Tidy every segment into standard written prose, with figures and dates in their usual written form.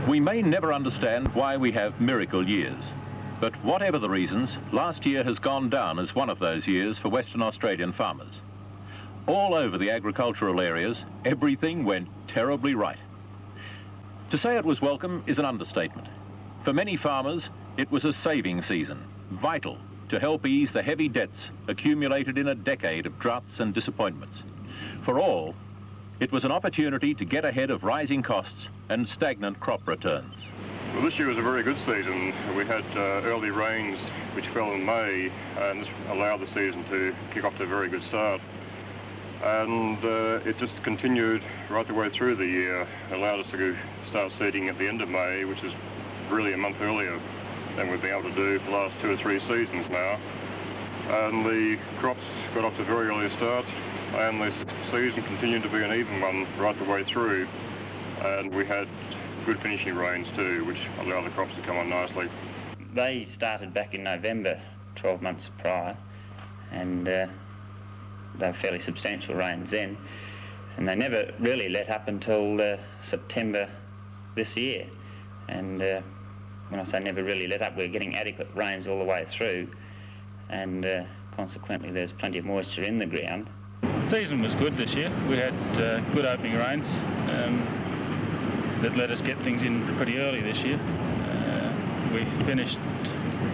We may never understand why we have miracle years, but whatever the reasons, last year has gone down as one of those years for Western Australian farmers. All over the agricultural areas, everything went terribly right. To say it was welcome is an understatement. For many farmers, it was a saving season, vital to help ease the heavy debts accumulated in a decade of droughts and disappointments. For all, it was an opportunity to get ahead of rising costs and stagnant crop returns. Well, this year was a very good season. We had early rains which fell in May, and this allowed the season to kick off to a very good start. And it just continued right the way through the year. It allowed us to start seeding at the end of May, which is really a month earlier than we've been able to do for the last 2 or 3 seasons now. And the crops got off to a very early start, and the season continued to be an even one right the way through. And we had good finishing rains too, which allowed the crops to come on nicely. They started back in November, 12 months prior, and they were fairly substantial rains then, and they never really let up until September this year. And when I say never really let up, we're getting adequate rains all the way through, and consequently there's plenty of moisture in the ground. The season was good this year. We had good opening rains that let us get things in pretty early this year. We finished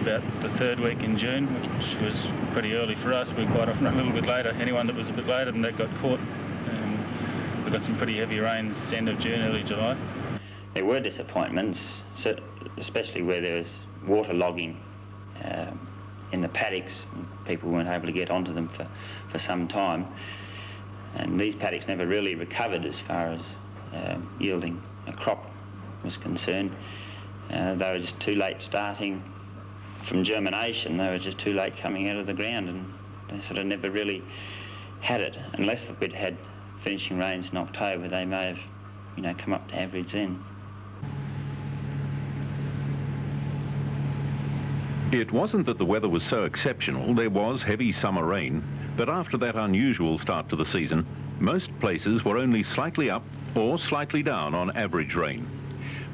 about the 3rd week in June, which was pretty early for us. We quite often run a little bit later. Anyone that was a bit later than that got caught. We got some pretty heavy rains end of June, early July. There were disappointments, especially where there was water logging in the paddocks. People weren't able to get onto them for some time. And these paddocks never really recovered as far as yielding a crop was concerned. They were just too late starting from germination. They were just too late coming out of the ground, and they sort of never really had it. Unless we'd had finishing rains in October, they may have, come up to average then. It wasn't that the weather was so exceptional. There was heavy summer rain, but after that unusual start to the season, most places were only slightly up or slightly down on average rain.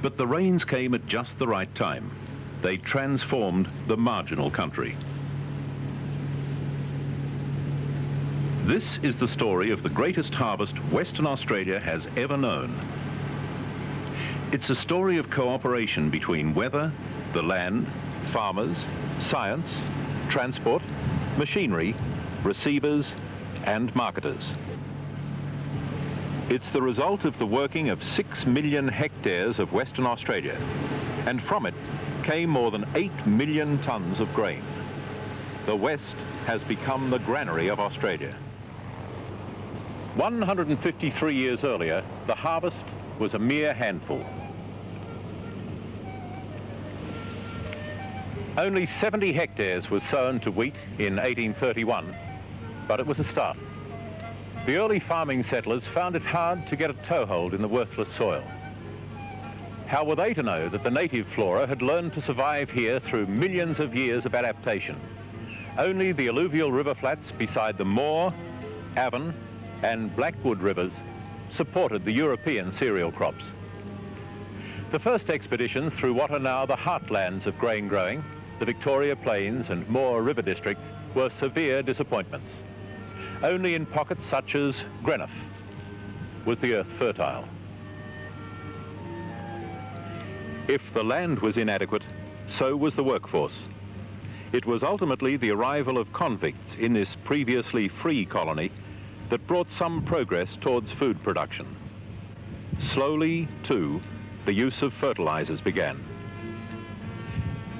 But the rains came at just the right time. They transformed the marginal country. This is the story of the greatest harvest Western Australia has ever known. It's a story of cooperation between weather, the land, farmers, science, transport, machinery, receivers, and marketers. It's the result of the working of 6 million hectares of Western Australia, and from it came more than 8 million tonnes of grain. The West has become the granary of Australia. 153 years earlier, the harvest was a mere handful. Only 70 hectares was sown to wheat in 1831, but it was a start. The early farming settlers found it hard to get a toehold in the worthless soil. How were they to know that the native flora had learned to survive here through millions of years of adaptation? Only the alluvial river flats beside the Moore, Avon, and Blackwood rivers supported the European cereal crops. The first expeditions through what are now the heartlands of grain growing, the Victoria Plains and Moore River districts, were severe disappointments. Only in pockets such as Greenough was the earth fertile. If the land was inadequate, so was the workforce. It was ultimately the arrival of convicts in this previously free colony that brought some progress towards food production. Slowly, too, the use of fertilizers began.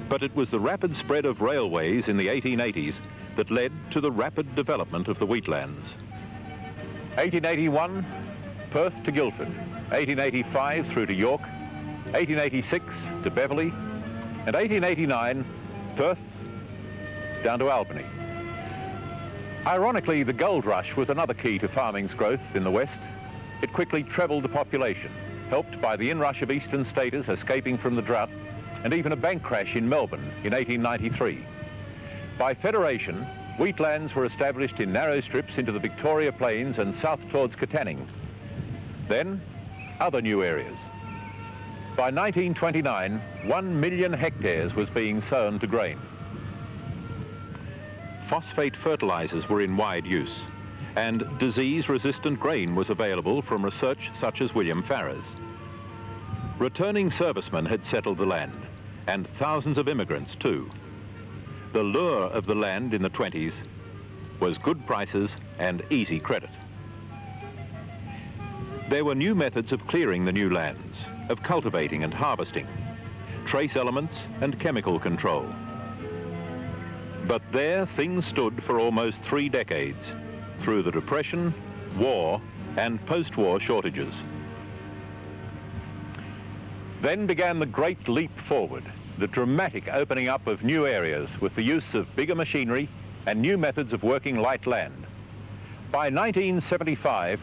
But it was the rapid spread of railways in the 1880s that led to the rapid development of the wheatlands. 1881, Perth to Guildford. 1885 through to York. 1886 to Beverley. And 1889, Perth down to Albany. Ironically, the gold rush was another key to farming's growth in the West. It quickly trebled the population, helped by the inrush of eastern staters escaping from the drought, and even a bank crash in Melbourne in 1893. By federation, wheatlands were established in narrow strips into the Victoria Plains and south towards Katanning. Then, other new areas. By 1929, 1 million hectares was being sown to grain. Phosphate fertilizers were in wide use, and disease-resistant grain was available from research such as William Farrer's. Returning servicemen had settled the land, and thousands of immigrants too. The lure of the land in the 20s was good prices and easy credit. There were new methods of clearing the new lands, of cultivating and harvesting, trace elements and chemical control. But there things stood for almost 3 decades, through the Depression, war, and post-war shortages. Then began the great leap forward, the dramatic opening up of new areas with the use of bigger machinery and new methods of working light land. By 1975,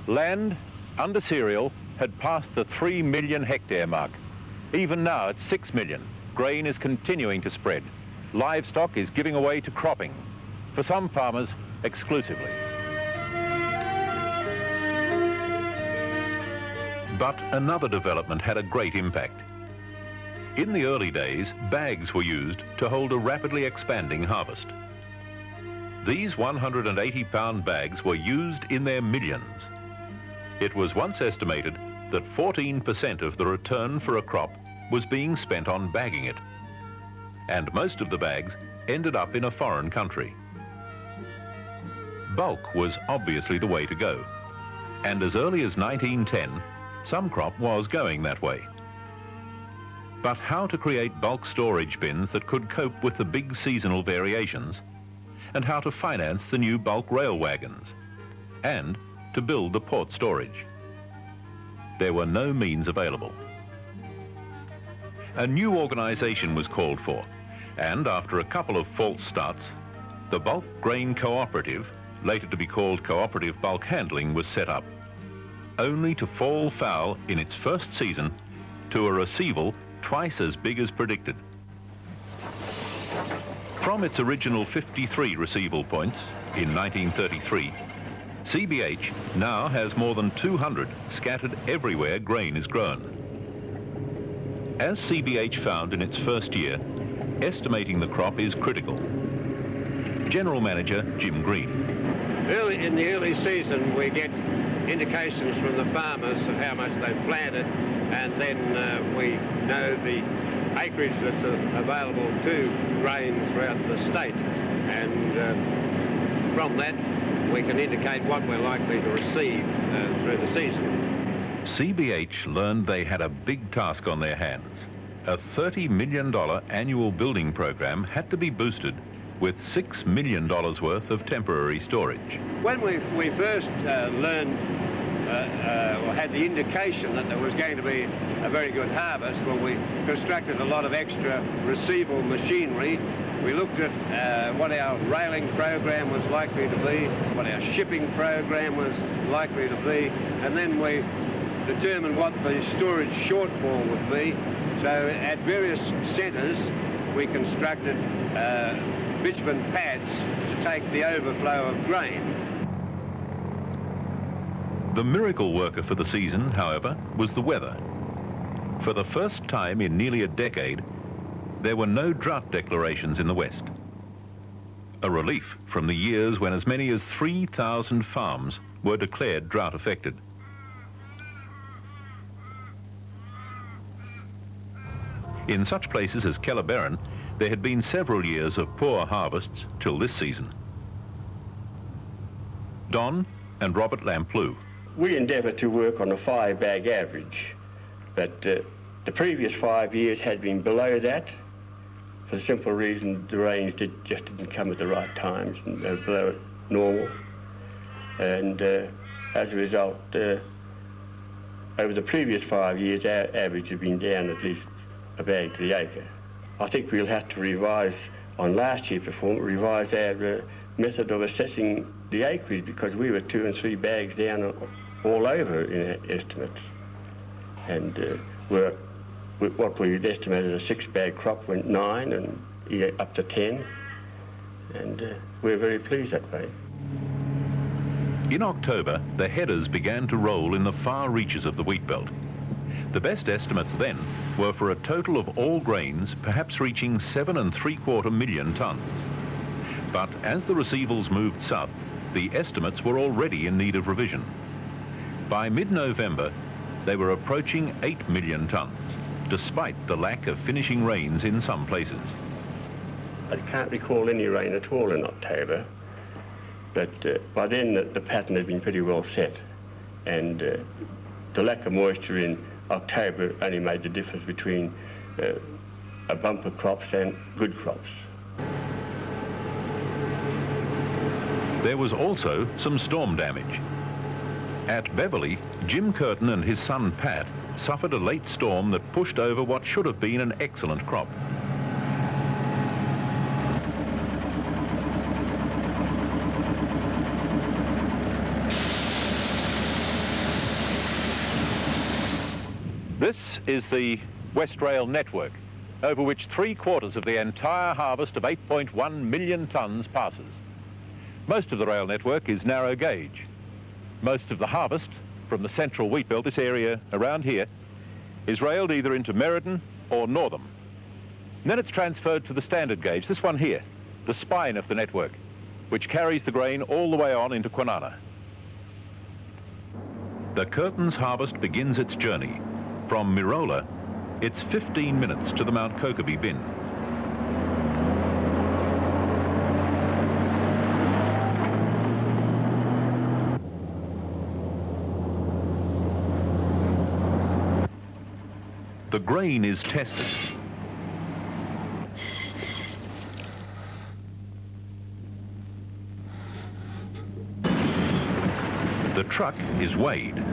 land under cereal had passed the 3 million hectare mark. Even now at 6 million, grain is continuing to spread. Livestock is giving away to cropping, for some farmers exclusively. But another development had a great impact. In the early days, bags were used to hold a rapidly expanding harvest. These 180-pound bags were used in their millions. It was once estimated that 14% of the return for a crop was being spent on bagging it. And most of the bags ended up in a foreign country. Bulk was obviously the way to go. And as early as 1910, some crop was going that way. But how to create bulk storage bins that could cope with the big seasonal variations, and how to finance the new bulk rail wagons, and to build the port storage. There were no means available. A new organisation was called for, and after a couple of false starts, the Bulk Grain Cooperative, later to be called Cooperative Bulk Handling, was set up, only to fall foul in its first season to a receival twice as big as predicted. From its original 53 receival points in 1933, CBH now has more than 200 scattered everywhere grain is grown. As CBH found in its first year, estimating the crop is critical. General Manager Jim Green. In the early season, we get indications from the farmers of how much they've planted, and then we know the acreage that's available to grain throughout the state, and from that we can indicate what we're likely to receive through the season. CBH learned they had a big task on their hands. A $30 million annual building program had to be boosted with $6 million worth of temporary storage. When we first learned or had the indication that there was going to be a very good harvest, well, we constructed a lot of extra receival machinery. We looked at what our railing program was likely to be, what our shipping program was likely to be, and then we determined what the storage shortfall would be. So at various centres we constructed bitumen pads to take the overflow of grain. The miracle worker for the season, however, was the weather. For the first time in nearly a decade, there were no drought declarations in the West. A relief from the years when as many as 3,000 farms were declared drought affected. In such places as Kellerberrin, there had been several years of poor harvests till this season. Don and Robert Lamplugh. We endeavour to work on a 5-bag average, but the previous 5 years had been below that for the simple reason the rains just didn't come at the right times, and they were below normal. And as a result, over the previous 5 years, our average has been down at least a bag to the acre. I think we'll have to revise on last year's performance, revise our method of assessing the acreage, because we were 2 and 3 bags down all over in our estimates. And what we estimated a 6-bag crop went 9 and up to 10. And we're very pleased that way. In October, the headers began to roll in the far reaches of the wheat belt. The best estimates then were for a total of all grains perhaps reaching 7.75 million tonnes. But as the receivals moved south, the estimates were already in need of revision. By mid-November, they were approaching 8 million tonnes, despite the lack of finishing rains in some places. I can't recall any rain at all in October, but by then the pattern had been pretty well set, and the lack of moisture in October only made the difference between a bumper crops and good crops. There was also some storm damage. At Beverley, Jim Curtin and his son Pat suffered a late storm that pushed over what should have been an excellent crop. This is the Westrail network, over which 3/4 of the entire harvest of 8.1 million tonnes passes. Most of the rail network is narrow gauge. Most of the harvest from the central wheat belt, this area around here, is railed either into Merredin or Northam. And then it's transferred to the standard gauge, this one here, the spine of the network, which carries the grain all the way on into Kwinana. The Curtin's harvest begins its journey. From Mirola, it's 15 minutes to the Mount Kokeby bin. The grain is tested. The truck is weighed.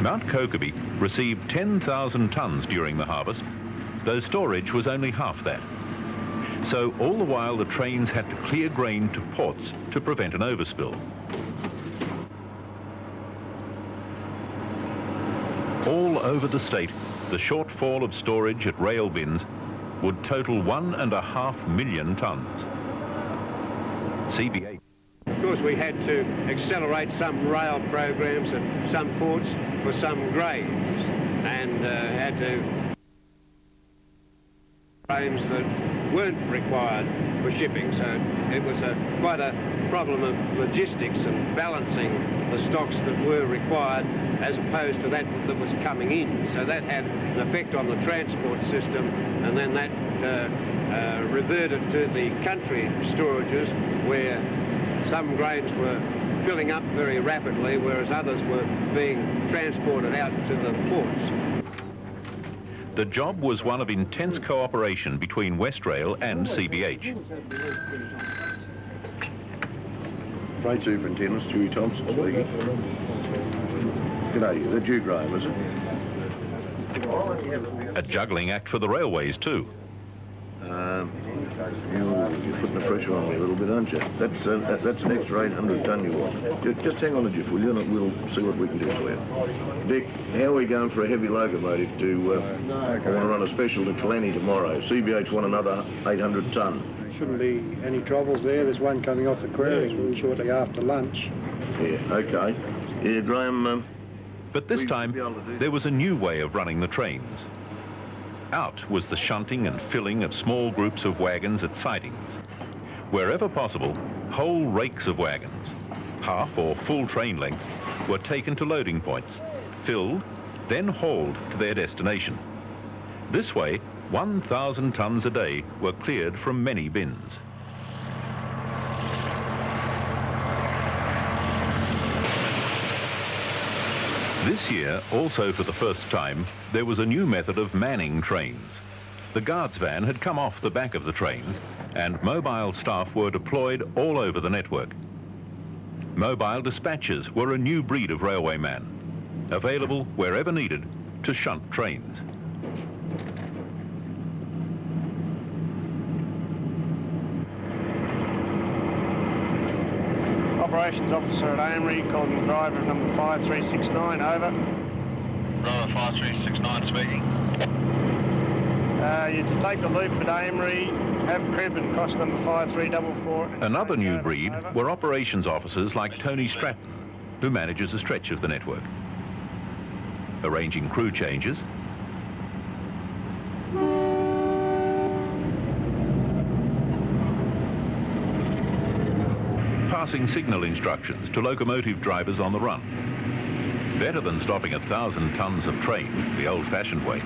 Mount Kokeby received 10,000 tonnes during the harvest, though storage was only half that. So all the while the trains had to clear grain to ports to prevent an overspill. All over the state, the shortfall of storage at rail bins would total 1.5 million tonnes. CBA. Of course, we had to accelerate some rail programs at some ports for some grains, and had to frames that weren't required for shipping. So it was quite a problem of logistics and balancing the stocks that were required as opposed to that was coming in. So that had an effect on the transport system, and then that reverted to the country storages where some grains were filling up very rapidly, whereas others were being transported out to the ports. The job was one of intense cooperation between Westrail and CBH. Freight Superintendent Stewie Thompson speaking. G'day, that's you, Graham, is it? A juggling act for the railways too. You're putting the pressure on me a little bit, aren't you? That's an extra 800 tonne you want. Just hang on a jiff, will you, and we'll see what we can do for you. Dick, how are we going for a heavy locomotive to... I want to run a special to Killarney tomorrow. CBH want another 800 tonne. Shouldn't be any troubles there. There's one coming off the quarry shortly after lunch. Yeah, OK. Yeah, Graham... But this time, there was a new way of running the trains. Out was the shunting and filling of small groups of wagons at sidings. Wherever possible, whole rakes of wagons, half or full train lengths, were taken to loading points, filled, then hauled to their destination. This way, 1,000 tonnes a day were cleared from many bins. This year, also for the first time, there was a new method of manning trains. The guards van had come off the back of the trains, and mobile staff were deployed all over the network. Mobile dispatchers were a new breed of railwayman, available wherever needed to shunt trains. operations officer at Amory, calling driver of number 5369, over. Driver 5369 speaking. You to take the loop at Amory, have crib and cross number 5344. Another new breed were operations officers like Tony Stratton, who manages a stretch of the network. Arranging crew changes, passing signal instructions to locomotive drivers on the run. Better than stopping 1,000 tons of train the old-fashioned way.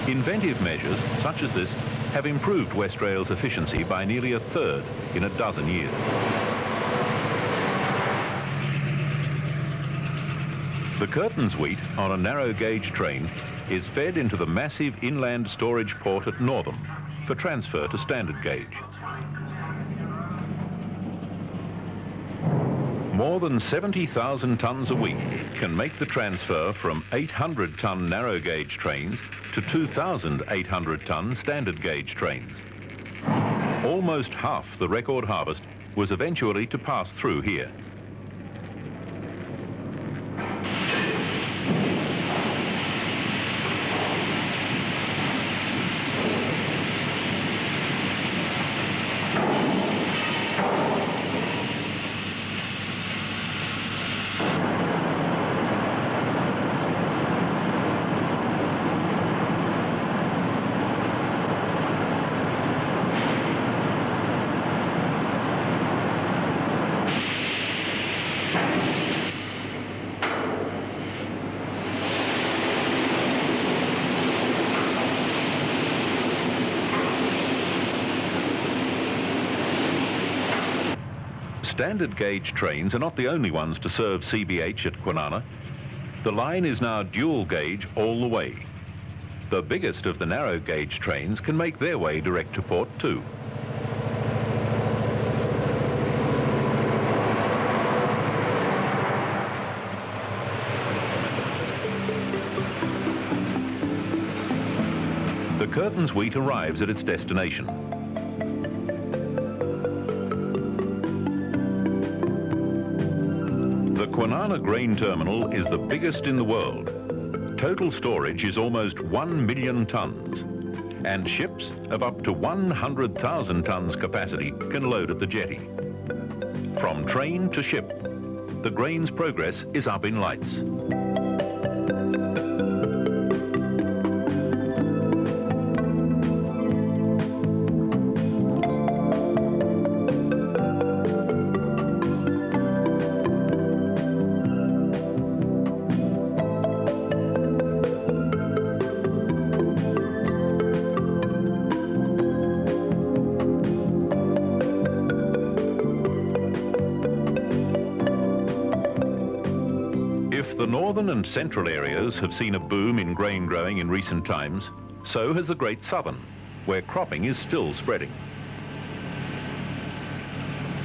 Inventive measures such as this have improved Westrail's efficiency by nearly a third in a dozen years. The Curtains wheat on a narrow gauge train is fed into the massive inland storage port at Northam for transfer to standard gauge. More than 70,000 tonnes a week can make the transfer from 800-tonne narrow gauge trains to 2,800-tonne standard gauge trains. Almost half the record harvest was eventually to pass through here. Standard gauge trains are not the only ones to serve CBH at Kwinana. The line is now dual gauge all the way. The biggest of the narrow gauge trains can make their way direct to port too. The Curtains wheat arrives at its destination. The Kwinana grain terminal is the biggest in the world. Total storage is almost 1 million tonnes, and ships of up to 100,000 tonnes capacity can load at the jetty. From train to ship, the grain's progress is up in lights. The northern and central areas have seen a boom in grain growing in recent times. So has the Great Southern, where cropping is still spreading.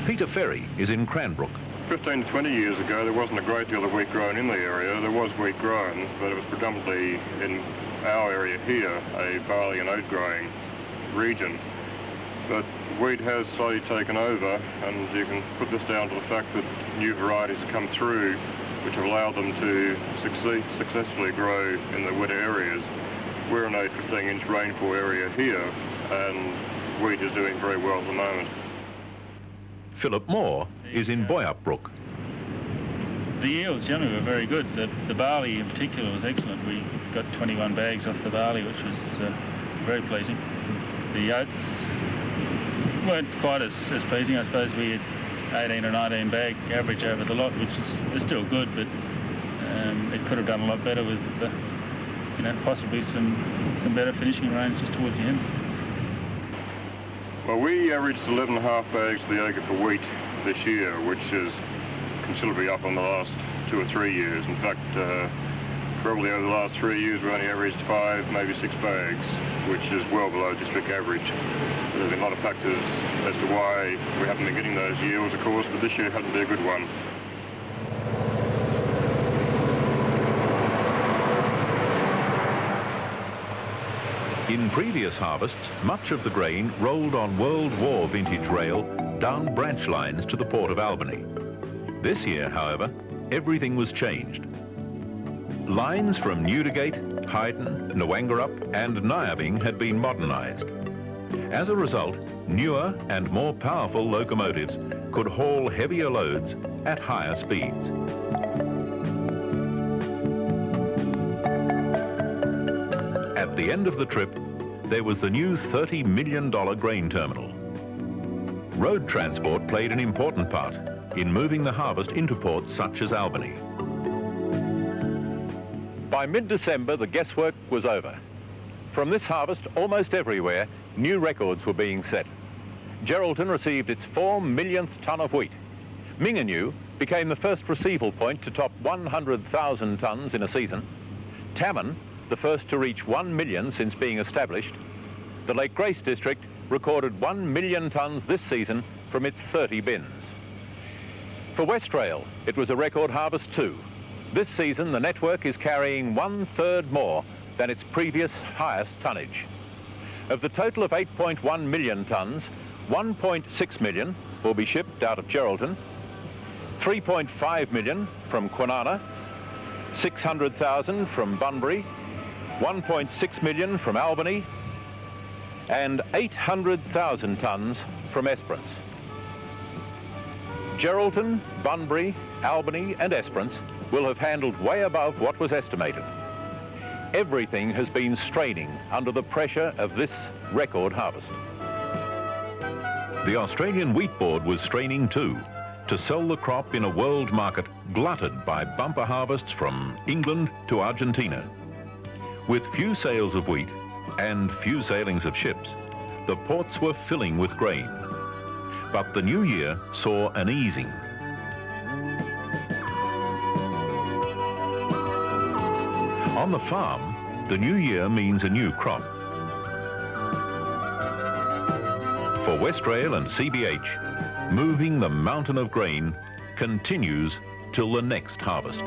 Peter Ferry is in Cranbrook. 15 to 20 years ago, there wasn't a great deal of wheat grown in the area. There was wheat grown, but it was predominantly in our area here, a barley and oat growing region. But wheat has slowly taken over, and you can put this down to the fact that new varieties have come through which have allowed them to successfully grow in the wetter areas. We're in a 15-inch rainfall area here, and wheat is doing very well at the moment. Philip Moore is in Boyup Brook. The yields generally were very good. The barley in particular was excellent. We got 21 bags off the barley, which was very pleasing. The oats weren't quite as pleasing. I suppose we had 18 or 19 bag average over the lot, which is still good, but it could have done a lot better with, possibly some better finishing range just towards the end. Well, we averaged 11.5 bags to the acre for wheat this year, which is considerably up on the last 2 or 3 years. In fact, probably over the last 3 years, we only averaged 5, maybe 6 bags, which is well below district average. There's been a lot of factors as to why we haven't been getting those yields, of course, but this year hasn't been a good one. In previous harvests, much of the grain rolled on World War vintage rail down branch lines to the port of Albany. This year, however, everything was changed. Lines from Newdigate, Hyden, Nwangarup and Nyabing had been modernised. As a result, newer and more powerful locomotives could haul heavier loads at higher speeds. At the end of the trip, there was the new $30 million grain terminal. Road transport played an important part in moving the harvest into ports such as Albany. By mid-December, the guesswork was over. From this harvest, almost everywhere, new records were being set. Geraldton received its 4 millionth tonne of wheat. Mingenew became the first receival point to top 100,000 tonnes in a season. Tamman, the first to reach 1 million since being established. The Lake Grace district recorded 1 million tonnes this season from its 30 bins. For Westrail, it was a record harvest too. This season, the network is carrying 1/3 more than its previous highest tonnage. Of the total of 8.1 million tonnes, 1.6 million will be shipped out of Geraldton, 3.5 million from Kwinana, 600,000 from Bunbury, 1.6 million from Albany, and 800,000 tonnes from Esperance. Geraldton, Bunbury, Albany and Esperance will have handled way above what was estimated. Everything has been straining under the pressure of this record harvest. The Australian Wheat Board was straining too, to sell the crop in a world market glutted by bumper harvests from England to Argentina. With few sales of wheat and few sailings of ships, the ports were filling with grain. But the new year saw an easing. On the farm, the new year means a new crop. For Westrail and CBH, moving the mountain of grain continues till the next harvest.